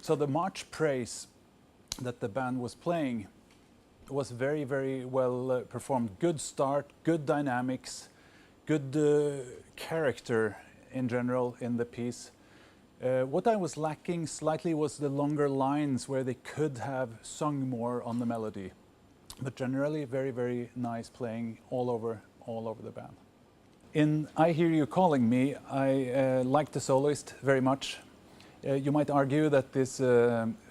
So the march praise that the band was playing was very, very well performed. Good start, good dynamics, good character in general in the piece. What I was lacking slightly was the longer lines where they could have sung more on the melody. But generally very, very nice playing all over the band. In I Hear You Calling Me, I like the soloist very much. You might argue that this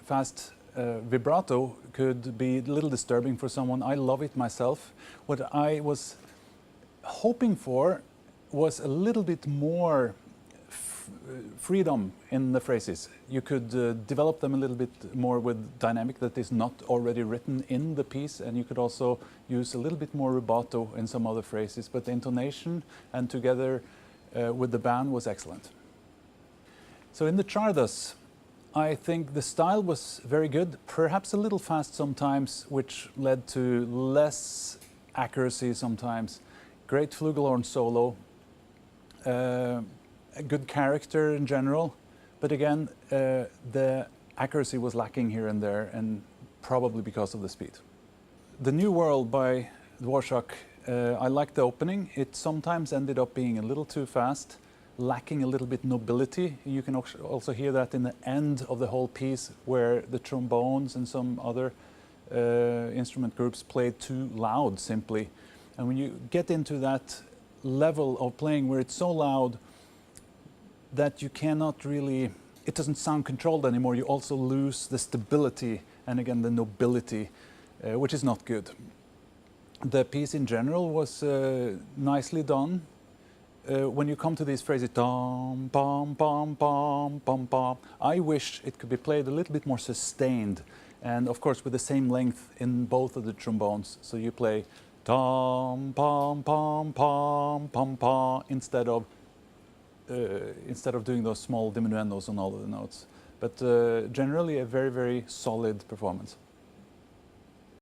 fast vibrato could be a little disturbing for someone. I love it myself. What I was hoping for was a little bit more freedom in the phrases. You could develop them a little bit more with dynamic that is not already written in the piece, and you could also use a little bit more rubato in some other phrases, but the intonation and together with the band was excellent. So in the Czardas, I think the style was very good, perhaps a little fast sometimes, which led to less accuracy sometimes. Great flugelhorn solo, a good character in general, but again, the accuracy was lacking here and there, and probably because of the speed. The New World by Dvorak, I liked the opening. It sometimes ended up being a little too fast, lacking a little bit nobility. You can also hear that in the end of the whole piece, where the trombones and some other instrument groups played too loud simply. And when you get into that level of playing where it's so loud that you cannot really, it doesn't sound controlled anymore, you also lose the stability and again the nobility, which is not good. The piece in general was nicely done. When you come to these phrases, dum, bum, bum, bum, bum, bum, I wish it could be played a little bit more sustained, and of course with the same length in both of the trombones. So you play dum, pom, pom, pom, pom, pom, instead of doing those small diminuendos on all of the notes. But generally a very, very solid performance.